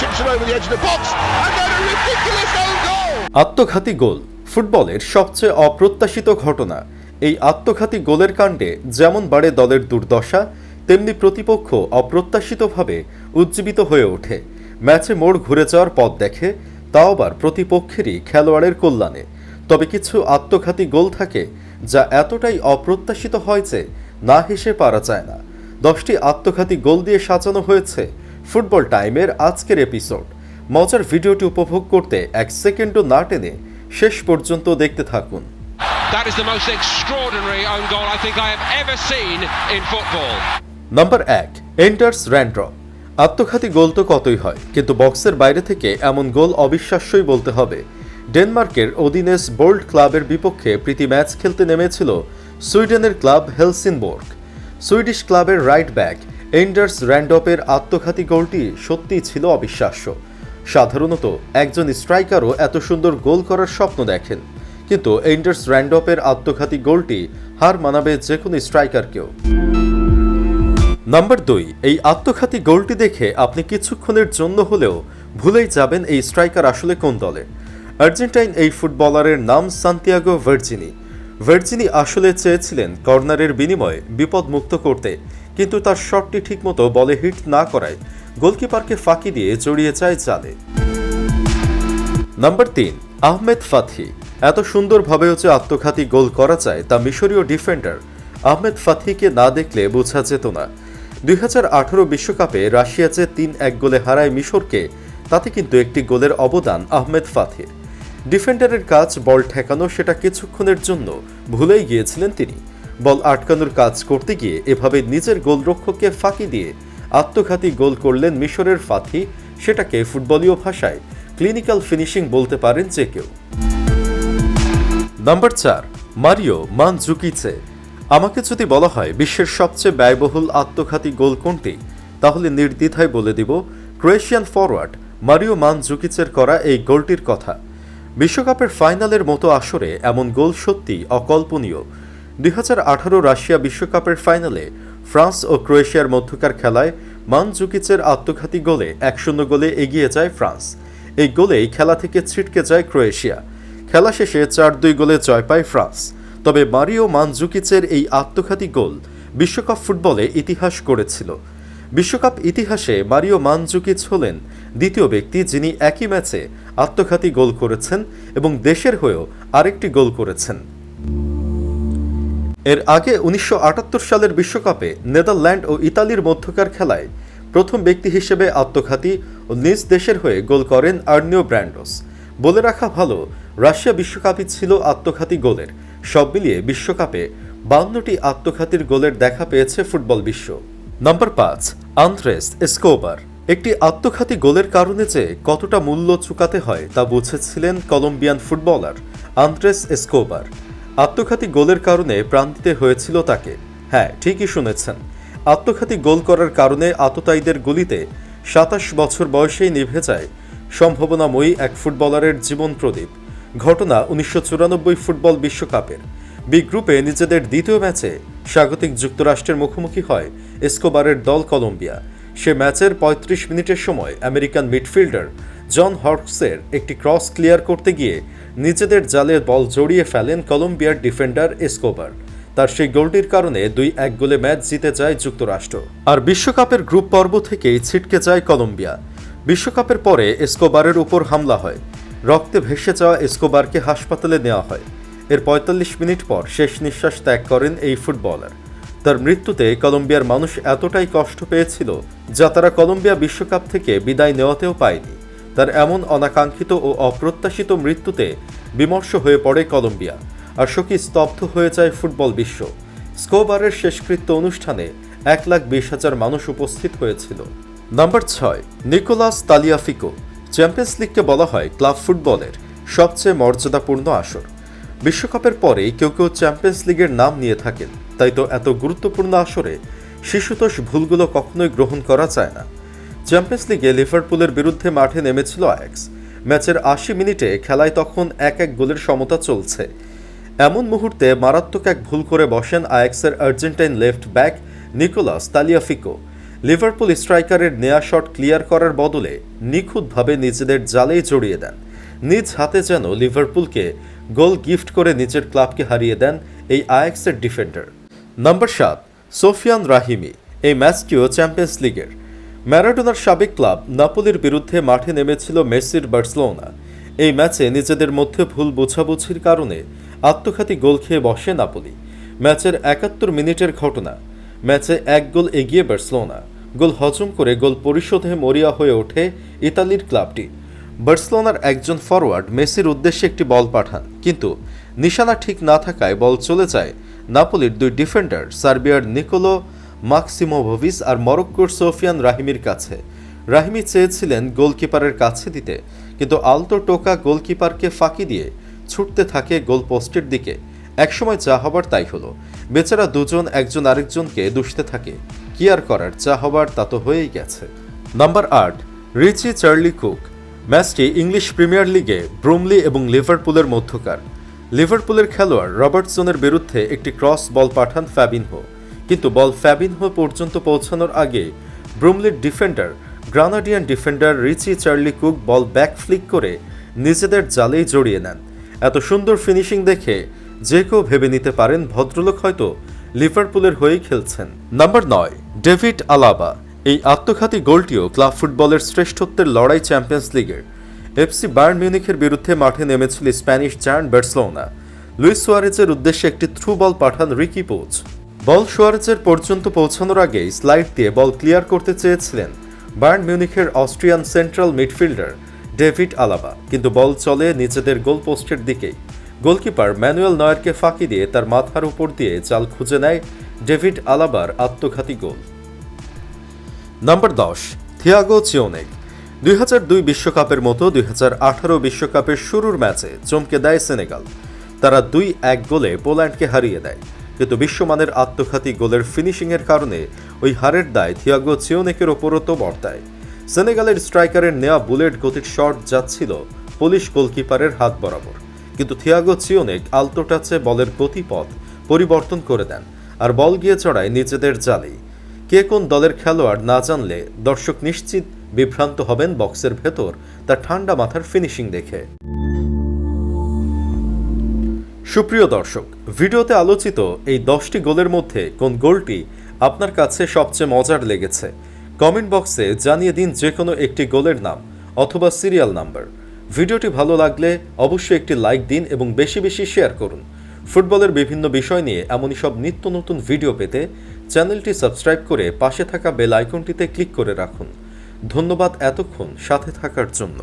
chips it over the edge of the box, and then a ridiculous own goal! আত্মঘাতী গোল ফুটবলের সবচেয়ে অপ্রত্যাশিত ঘটনা। এই আত্মঘাতী গোলের কাণ্ডে যেমন বাড়ে দলের দুর্দশা, তেমনি প্রতিপক্ষ অপ্রত্যাশিতভাবে উজ্জীবিত হয়ে ওঠে। ম্যাচে মোড় ঘুরে যাওয়ার পথ দেখে, তাও আবার প্রতিপক্ষেরই খেলোয়াড়ের কল্যাণে। তবে কিছু আত্মঘাতী গোল থাকে যা এতটাই অপ্রত্যাশিত হয় যে না হেসে পারা যায় না। 10টি আত্মঘাতী গোল দিয়ে সাজানো হয়েছে ফুটবল টাইমের আজকের এপিসোড। মজার ভিডিওটি উপভোগ করতে 1 সেকেন্ডও না টেনে শেষ পর্যন্ত দেখতে থাকুন। That is the most extraordinary own goal I think I have ever seen in football. Number 1, Anders Randrup. আত্মঘাতী গোল তো কতই হয়, কিন্তু বক্সের বাইরে থেকে এমন গোল অবিশ্বাস্যই বলতে হবে। ডেনমার্কের ওদিনেস বোল্ড ক্লাবের বিপক্ষে প্রীতি ম্যাচ খেলতে নেমেছিল সুইডেনের ক্লাব হেলসিনবোর্গ। সুইডিশ ক্লাবের রাইট ব্যাক এন্ডার্স র্যান্ডপের আত্মঘাতী গোলটি সত্যিই ছিল অবিশ্বাস্য। সাধারণত একজন স্ট্রাইকারও এত সুন্দর গোল করার স্বপ্ন দেখেন, কিন্তু এন্ডার্স র্যান্ডপের আত্মঘাতী গোলটি হার মানাবে যে কোনো স্ট্রাইকারকেও। নাম্বার 2, এই আত্মঘাতী গোলটি দেখে আপনি কিছুক্ষণের জন্য হলেও ভুলেই যাবেন এই স্ট্রাইকার আসলে কোন দলে। আর্জেন্টাইন এই ফুটবলারের নাম সান্তিয়াগো ভার্জিনি। ভার্জিনি আসলে চেয়েছিলেন কর্নারের বিনিময়ে বিপদ মুক্ত করতে, কিন্তু তার শটটি ঠিকমতো বলে হিট না করায় গোলকিপারকে ফাঁকি দিয়ে জড়িয়ে যায় জালে। Number 3, Ahmed Fathi. এত সুন্দরভাবেও যে আত্মঘাতী গোল করা যায় তা মিশরীয় ডিফেন্ডার আহমেদ ফাথিকে না দেখলে বোঝা যেত না। 2018 বিশ্বকাপে রাশিয়া যে 3-1 গোলে হারায় মিশরকে, তাতে কিন্তু একটি গোলের অবদান আহমেদ ফাথির। ডিফেন্ডারের কাজ বল ঠেকানো, সেটা কিছুক্ষণের জন্য ভুলেই গিয়েছিলেন তিনি। বল আটকানোর কাজ করতে গিয়ে এভাবে নিজের গোলরক্ষককে ফাঁকি দিয়ে আত্মঘাতী গোল করলেন মিশরের ফাথি। সেটাকে ফুটবলীয় ভাষায় ক্লিনিক্যাল ফিনিশিং বলতে পারেন যে কেউ। নাম্বার 4, মারিও মানজুকিচে। আমাকে যদি বলা হয় বিশ্বের সবচেয়ে ব্যয়বহুল আত্মঘাতী গোল কোনটি, তাহলে নির্দ্বিধায় বলে দিব ক্রোয়েশিয়ান ফরওয়ার্ড মারিও মানজুকিচের করা এই গোলটির কথা। বিশ্বকাপের ফাইনালের মতো আসরে এমন গোল সত্যি অকল্পনীয়। 2018 রাশিয়া বিশ্বকাপের ফাইনালে ফ্রান্স ও ক্রোয়েশিয়ার মধ্যকার খেলায় মানজুকিচের আত্মঘাতী গোলে 1-0 গোলে এগিয়ে যায় ফ্রান্স। এই গোলেই খেলা থেকে ছিটকে যায় ক্রোয়েশিয়া। খেলা শেষে 4-2 গোলে জয় পায় ফ্রান্স। তবে মারিও মানজুকিচের এই আত্মঘাতী গোল বিশ্বকাপ ফুটবলে ইতিহাস গড়েছিল। বিশ্বকাপ ইতিহাসে মারিও মানজুকিচ হলেন দ্বিতীয় ব্যক্তি যিনি একই ম্যাচে আত্মঘাতী গোল করেছেন এবং দেশের হয়েও আরেকটি গোল করেছেন। এর আগে 1978 সালের বিশ্বকাপে নেদারল্যান্ড ও ইতালির মধ্যকার খেলায় প্রথম ব্যক্তি হিসেবে আত্মঘাতী ও নিজ দেশের হয়ে গোল করেন আর্নিও ব্র্যান্ডস। বলে রাখা ভালো, রাশিয়া বিশ্বকাপই ছিল আত্মঘাতী গোলের। সব মিলিয়ে বিশ্বকাপে 52টি আত্মঘাতীর গোলের দেখা পেয়েছে ফুটবল বিশ্ব। Number 5, Andres Escobar. একটি আত্মঘাতী গোলের কারণে যে কতটা মূল্য চুকাতে হয় তা বুঝেছিলেন কলম্বিয়ান ফুটবলার আন্দ্রেস এসকোবার। আত্মঘাতী গোলের কারণে প্রাণ দিতে হয়েছিল তাকে। হ্যাঁ, ঠিকই শুনেছেন, আত্মঘাতী গোল করার কারণে আততায়ীদের গুলিতে 27 বছর বয়সেই নিভে যায় সম্ভাবনাময়ী এক ফুটবলারের জীবন প্রদীপ। ঘটনা 1994 ফুটবল বিশ্বকাপের। বি গ্রুপে নিজেদের দ্বিতীয় ম্যাচে স্বাগতিক যুক্তরাষ্ট্রের মুখোমুখি হয় এসকোবারের দল কলম্বিয়া। সে ম্যাচের 35 মিনিটের সময় আমেরিকান মিডফিল্ডার জন হর্কসের একটি ক্রস ক্লিয়ার করতে গিয়ে নিজেদের জালে বল জড়িয়ে ফেলেন কলম্বিয়ার ডিফেন্ডার এসকোবার। তার সেই গোলটির কারণে 2-1 গোলে ম্যাচ জিতে যায় যুক্তরাষ্ট্র। আর বিশ্বকাপের গ্রুপ পর্ব থেকেই ছিটকে যায় কলম্বিয়া। বিশ্বকাপের পরে এসকোবারের উপর হামলা হয়। রক্তে ভেসে যাওয়া এসকোবারকে হাসপাতালে নেওয়া হয়। এর 45 মিনিট পর শেষ নিঃশ্বাস ত্যাগ করেন এই ফুটবলার। তার মৃত্যুতে কলম্বিয়ার মানুষ এতটাই কষ্ট পেয়েছিল যা তারা কলম্বিয়া বিশ্বকাপ থেকে বিদায় নেওয়াতেও পায়নি। তার এমন অনাকাঙ্ক্ষিত ও অপ্রত্যাশিত মৃত্যুতে বিমর্ষ হয়ে পড়ে কলম্বিয়া, আর শোকে স্তব্ধ হয়ে যায় ফুটবল বিশ্ব। স্কোবারের শেষকৃত্য অনুষ্ঠানে 1,20,000 মানুষ উপস্থিত হয়েছিল। Number 6, Nicolas Tagliafico. চ্যাম্পিয়ন্স লিগকে বলা হয় ক্লাব ফুটবলের সবচেয়ে মর্যাদাপূর্ণ আসর। বিশ্বকাপের পরেই কেউ কেউ চ্যাম্পিয়ন্স লিগের নাম নিয়ে থাকেন, তাই তো এত গুরুত্বপূর্ণ আসরে শিশুতোষ ভুলগুলো কখনোই গ্রহণ করা যায় না। চ্যাম্পিয়ন্স লিগে লিভারপুলের বিরুদ্ধে মাঠে নেমেছিল আয়াক্স। ম্যাচের 80 মিনিটে খেলায় তখন 1-1 গোলের সমতা চলছে। এমন মুহূর্তে মারাত্মক এক ভুল করে বসেন আয়াক্সের Argentine left back Nicolas Tagliafico. Liverpool স্ট্রাইকারের নেয়া শট ক্লিয়ার করার বদলে নিখুঁতভাবে নিজেদের জালেই জড়িয়ে দেন। নিজ হাতে যেন লিভারপুলকে গোল গিফট করে নিজের ক্লাবকে হারিয়ে দেন এই আয়াক্সের ডিফেন্ডার। নাম্বার 7, সোফিয়ান রাহিমি। এই ম্যাচটিও চ্যাম্পিয়ন্স লিগের। ম্যারাডোনার সাবেক ক্লাব নাপোলির বিরুদ্ধে মাঠে নেমেছিল মেসির বার্সেলোনা। এই ম্যাচে নিজেদের মধ্যে ভুল বোঝাবুঝির কারণে আত্মঘাতী গোল খেয়ে বসে নাপোলি। ম্যাচের ৭১ মিনিটের ঘটনা। ম্যাচে ১ গোল এগিয়ে বার্সেলোনা। গোল হজম করে গোল পরিশোধে মরিয়া হয়ে ওঠে ইতালির ক্লাবটি। বার্সেলোনার একজন ফরওয়ার্ড মেসির উদ্দেশ্যে একটি বল পাঠান, কিন্তু নিশানা ঠিক না থাকায় বল চলে যায় নাপোলির 2 ডিফেন্ডার সার্বিয়ার নিকোলো মাক্সিমোভিচ আর মরক্কোর সোফিয়ান রাহিমির কাছে। রাহিমি চেয়েছিলেন গোলকিপারের কাছে দিতে, কিন্তু আলতো টোকা গোলকিপারকে ফাঁকি দিয়ে ছুটতে থাকে গোল পোস্টের দিকে। একসময় যা হবার তাই হলো। বেচারা দুজন একজন আরেকজনকে দুষতে থাকে। কি আর করার, যা হবার তা তো হয়েই গেছে। Number 8, Richie Charlie Cook. ম্যাচটি ইংলিশ প্রিমিয়ার লিগে ব্রুমলি এবং লিভারপুলের মধ্যকার। লিভারপুলের খেলোয়াড় রবার্টসনের বিরুদ্ধে একটি ক্রস বল পাঠান ফ্যাবিনহো, কিন্তু বল ফ্যাবিনহো পর্যন্ত পৌঁছানোর আগে ব্রুমলির defender Grenadian defender Richie Charlie Cook ball back flick করে নিজেদের জালেই জড়িয়ে নেন। এত সুন্দর ফিনিশিং দেখে যে কেউ ভেবে নিতে পারেন ভদ্রলোক হয়তো লিভারপুলের হয়েই খেলছেন। Number 9, David Alaba. এই আত্মঘাতী গোলটিও ক্লাব ফুটবলের শ্রেষ্ঠত্বের লড়াই চ্যাম্পিয়ন্স লিগের। এফসি বায়ার্ন মিউনিখের বিরুদ্ধে মাঠে নেমেছিল স্প্যানিশ জায়ান্ট বার্সেলোনা। লুইস সুয়ারেজের উদ্দেশ্যে একটি থ্রু বল পাঠান রিকি পোচ। বল সুয়ারেজের পর্যন্ত পৌঁছানোর আগেই স্লাইড দিয়ে বল ক্লিয়ার করতে চেয়েছিলেন বায়ার্ন মিউনিখের Austrian central midfielder David Alaba, কিন্তু বল চলে নিজেদের গোল পোস্টের দিকেই। গোলকিপার ম্যানুয়েল নয়ারকে ফাঁকি দিয়ে তার মাথার উপর দিয়ে জাল খুঁজে নেয় ডেভিড আলাবার আত্মঘাতী গোল। Number 10, Thiago চিওনেগ। 2002 বিশ্বকাপের মতো 2018 বিশ্বকাপের শুরুর ম্যাচে চমকে দেয় সেনেগাল। তারা 2-1 গোলে পোল্যান্ডকে হারিয়ে দেয়, কিন্তু বিশ্বমানের আত্মঘাতী গোলের ফিনিশিংয়ের কারণে ওই হারের দায় থিয়াগো চিওনেগের ওপরও তো বর্তায়। সেনেগালের স্ট্রাইকারের নেওয়া বুলেট গতির শট যাচ্ছিল পোলিশ গোলকিপারের হাত বরাবর, কিন্তু থিয়াগো চিওনেগ আলতো টাচে বলের গতিপথ পরিবর্তন করে দেন আর বল গিয়ে চড়ায় নিজেদের জালেই। কে কোন দলের খেলোয়াড় না জানলে দর্শক নিশ্চিত বিভ্রান্ত হবেন বক্সের ভেতর তার ঠান্ডা মাথার ফিনিশিং দেখে। সুপ্রিয় দর্শক, ভিডিওতে আলোচিত এই 10টি গোলের মধ্যে কোন গোলটি আপনার কাছে সবচেয়ে মজার লেগেছে কমেন্ট বক্সে জানিয়ে দিন যে কোনো একটি গোলের নাম অথবা সিরিয়াল নাম্বার। ভিডিওটি ভালো লাগলে অবশ্যই একটি লাইক দিন এবং বেশি বেশি শেয়ার করুন। ফুটবলের বিভিন্ন বিষয় নিয়ে এমনই সব নিত্য নতুন ভিডিও পেতে চ্যানেলটি সাবস্ক্রাইব করে পাশে থাকা বেল আইকনটিতে ক্লিক করে রাখুন। ধন্যবাদ এতক্ষণ সাথে থাকার জন্য।